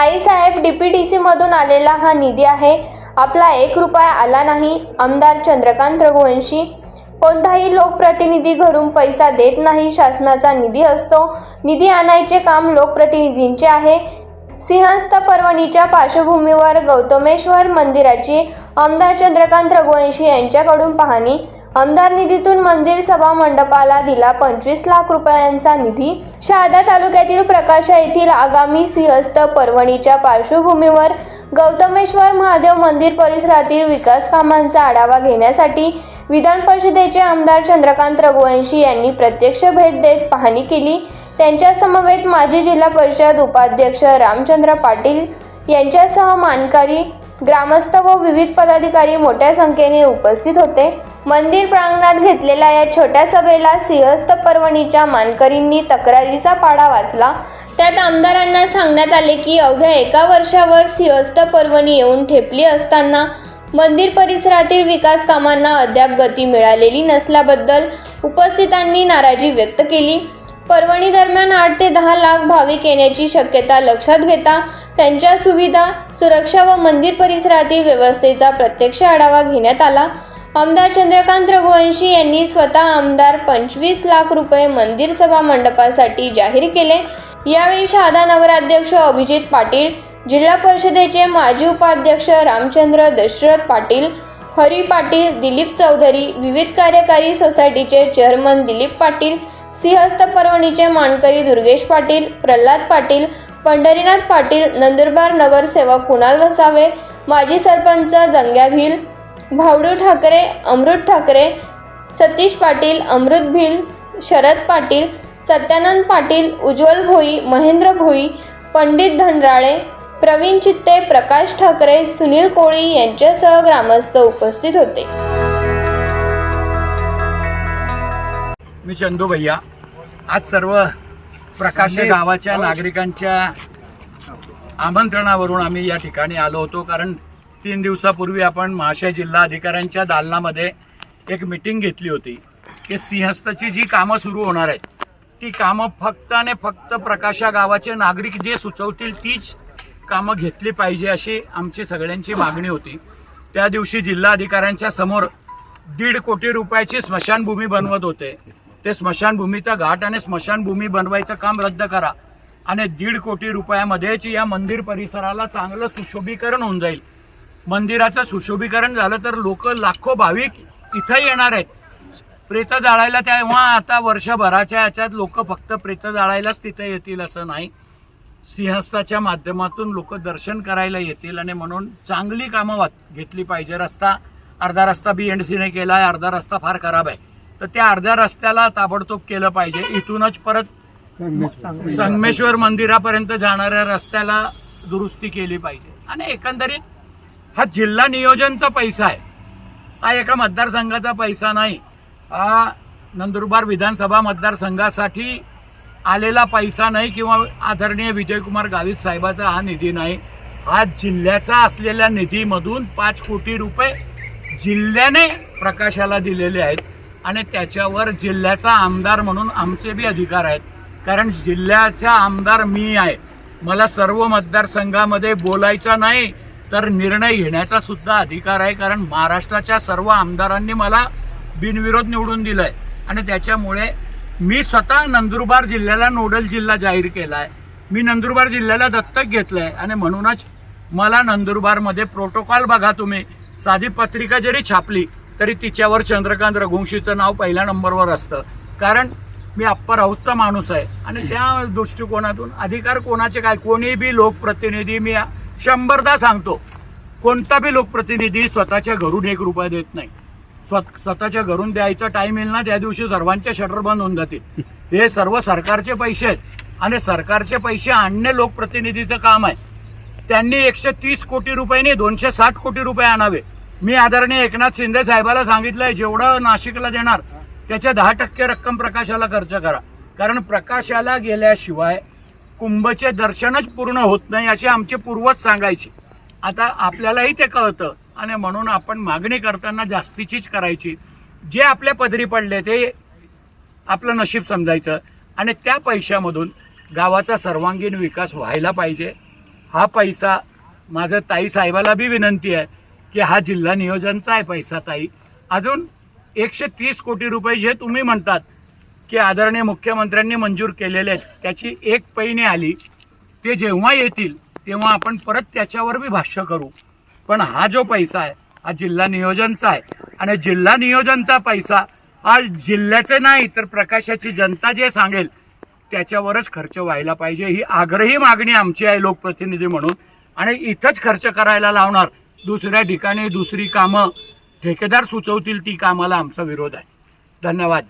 ताईसाहेब DPDC मधून आलेला हा निधी आहे। आपला 1 रुपया आला नाही। आमदार चंद्रकांत रघुवंशी। कोणताही लोकप्रतिनिधी घरून पैसा देत नाही, शासनाचा निधी असतो। निधी आणायचे काम लोकप्रतिनिधींचे आहे। सिंहस्थ पर्वणीच्या पार्श्वभूमीवर गौतमेश्वर मंदिराची आमदार चंद्रकांत रघुवंशी यांच्याकडून पाहणी। आमदार निधीतून मंदिर सभा मंडपाला दिला 25 लाख रुपयांचा निधी। शहादा तालुक्यातील प्रकाशा येथील आगामी सिंहस्थ पर्वणीच्या पार्श्वभूमीवर गौतमेश्वर महादेव मंदिर परिसरातील विकास कामांचा आढावा घेण्यासाठी विधान परिषदेचे आमदार चंद्रकांत रघुवंशी यांनी प्रत्यक्ष भेट देत पाहणी केली। त्यांच्या समवेत माजी जिल्हा परिषद उपाध्यक्ष रामचंद्र पाटील यांच्यासह मानकरी, ग्रामस्थ व विविध पदाधिकारी मोठ्या संख्येने उपस्थित होते। मंदिर प्रांगणात घेतलेल्या या छोट्या सभेला सिंहस्थ पर्वणीच्या मानकरींनी तक्रारीचा पाढा वाचला। त्यात आमदारांना सांगण्यात आले की अवघ्या 1 वर्षावर सिंहस्थ पर्वणी येऊन ठेपली असताना मंदिर परिसरातील विकास कामांना अद्याप गती मिळालेली नसल्याबद्दल उपस्थितांनी नाराजी व्यक्त केली। पर्वणी दरम्यान 8 ते 10 लाख भाविक येण्याची शक्यता लक्षात घेता त्यांच्या सुविधा, सुरक्षा व मंदिर परिसरातील व्यवस्थेचा प्रत्यक्ष आढावा घेण्यात आला। आमदार चंद्रकांत रघुवंशी यांनी स्वतः आमदार 25 लाख रुपये मंदिर सभा मंडपासाठी जाहीर केले। यावेळी शहादा नगराध्यक्ष अभिजित पाटील, जिल्हा परिषदेचे माजी उपाध्यक्ष रामचंद्र दशरथ पाटील, हरी पाटील, दिलीप चौधरी, विविध कार्यकारी सोसायटीचे चेअरमन दिलीप पाटील, सिंहस्थ पर्वणीचे मानकरी दुर्गेश पाटील, प्रल्हाद पाटील, पंढरीनाथ पाटील, नंदुरबार नगरसेवक कुणाल वसावे, माजी सरपंच जंग्या भिल, भावडू ठाकरे, अमृत ठाकरे, सतीश पाटील, अमृत भिल, शरद पाटील, सत्यानंद पाटील, उज्ज्वल भोई, महेंद्र भोई, पंडित धनराळे, प्रवीण चित्ते, प्रकाश ठाकरे, सुनील कोळी यांच्यासह ग्रामस्थ उपस्थित होते। मी चंदू भैया। आज सर्व प्रकाश गावाच्या नागरिकांच्या आमंत्रणावरून आम्ही या ठिकाणी आलो होतो, कारण 3 दिवसापूर्वी आपण महाशय जिल्हा अधिकाऱ्यांच्या दालनामध्ये एक मीटिंग घेतली होती की सिंहस्थची जी कामं सुरू होणार आहेत ती कामं फक्त आणि फक्त प्रकाशा गावाचे नागरिक जे सुचवतील तीच कामं घेतली पाहिजे अशी आमची सगळ्यांची मागणी होती। त्या दिवशी जिल्हा अधिकाऱ्यांच्या समोर 1.5 कोटी रुपयाची स्मशानभूमी बनवत होते। ते स्मशानभूमीचा घाट आणि स्मशानभूमी बनवायचं काम रद्द करा आणि 1.5 कोटी रुपयामध्येच या मंदिर परिसराला चांगलं सुशोभीकरण होऊन जाईल। मंदिराचं सुशोभीकरण झालं तर लाखो भाविक इथं येणार आहेत प्रेत जाळायला। तेव्हा आता वर्षभराच्या याच्यात लोक फक्त प्रेत जाळायलाच तिथे येतील असं नाही, सिंहस्थाच्या माध्यमातून लोक दर्शन करायला येतील आणि म्हणून चांगली कामं घेतली पाहिजे। अर्धा रस्ता BNDCने केला आहे, अर्धा रस्ता फार खराब आहे, तर त्या अर्ध्या रस्त्याला ताबडतोब केलं पाहिजे। इथूनच परत संगमेश्वर मंदिरापर्यंत जाणाऱ्या रस्त्याला दुरुस्ती केली पाहिजे। आणि एकंदरीत हा जिल्हा नियोजनचा पैसा आहे, हा एका मतदारसंघाचा पैसा नाही, हा नंदुरबार विधानसभा मतदारसंघासाठी आलेला पैसा नाही किंवा आदरणीय विजयकुमार गावित साहेबाचा हा निधी नाही। हा जिल्ह्याचा असलेल्या निधीमधून 5 कोटी रुपये जिल्ह्याने प्रकाशाला दिलेले आहेत आणि त्याच्यावर जिल्ह्याचा आमदार म्हणून आमचे बी अधिकार आहेत, कारण जिल्ह्याचा आमदार मी आहे। मला सर्व मतदारसंघामध्ये बोलायचा नाही तर निर्णय घेण्याचा सुद्धा अधिकार आहे, कारण महाराष्ट्राच्या सर्व आमदारांनी मला बिनविरोध निवडून दिलंय आणि त्याच्यामुळे मी स्वतः नंदुरबार जिल्ह्याला नोडल जिल्हा जाहीर केला आहे। मी नंदुरबार जिल्ह्याला दत्तक घेतलं आहे आणि म्हणूनच मला नंदुरबारमध्ये प्रोटोकॉल बघा तुम्ही, साधी पत्रिका जरी छापली तरी तिच्यावर चंद्रकांत रघुवंशीचं नाव पहिल्या नंबरवर असतं, कारण मी अप्पर हाऊसचा माणूस आहे आणि त्या दृष्टिकोनातून अधिकार कोणाचे काय, कोणी बी लोकप्रतिनिधी, मी 100दा सांगतो, कोणता बी लोकप्रतिनिधी स्वतःच्या घरून 1 रुपया देत नाही। स्वतःच्या घरून द्यायचा टाइम येईल ना त्या दिवशी सर्वांचे शटर बंद होऊन जातील। हे सर्व सरकारचे पैसे आहेत आणि सरकारचे पैसे आणणे लोकप्रतिनिधीचं काम आहे। त्यांनी 130 कोटी रुपये नाही 260 कोटी रुपये आणावे। मी आदरणीय एकनाथ शिंदे साहेबाला सांगितलंय जेवढं नाशिकला देणार त्याच्या 10% रक्कम प्रकाशाला खर्च करा, कारण प्रकाशाला गेल्याशिवाय कुंभचे दर्शनच पूर्ण होत नाही अशी आमचे पूर्वज सांगायचे। आता आपल्यालाही ते कळतं आणि म्हणून आपण मागणी करताना जास्तीचीच करायची। जे आपल्या पदरी पडले ते आपलं नशीब समजायचं आणि त्या पैशामधून गावाचा सर्वांगीण विकास व्हायला पाहिजे। हा पैसा माझं ताई साहेबाला बी विनंती आहे की हा जिल्हा नियोजनचा आहे पैसा ताई. अजून 130 कोटी रुपये जे तुम्ही म्हणतात की आदरणीय मुख्यमंत्र्यांनी मंजूर केलेले आहेत, त्याची एक पैनी आली. ते जेव्हा येतील तेव्हा आपण परत त्याच्यावर बी भाष्य करू. पण हा जो पैसा आहे हा जिल्हा नियोजनचा आहे आणि जिल्हा नियोजनचा पैसा हा जिल्ह्याचे नाही तर प्रकाशाची जनता जे सांगेल त्याच्यावरच खर्च व्हायला पाहिजे. ही आग्रही मागणी आमची आहे लोकप्रतिनिधी म्हणून. आणि इथंच खर्च करायला लावणार, दुसऱ्या ठिकाणी दुसरी कामं ठेकेदार सुचवतील ती कामाला आमचा विरोध आहे. धन्यवाद.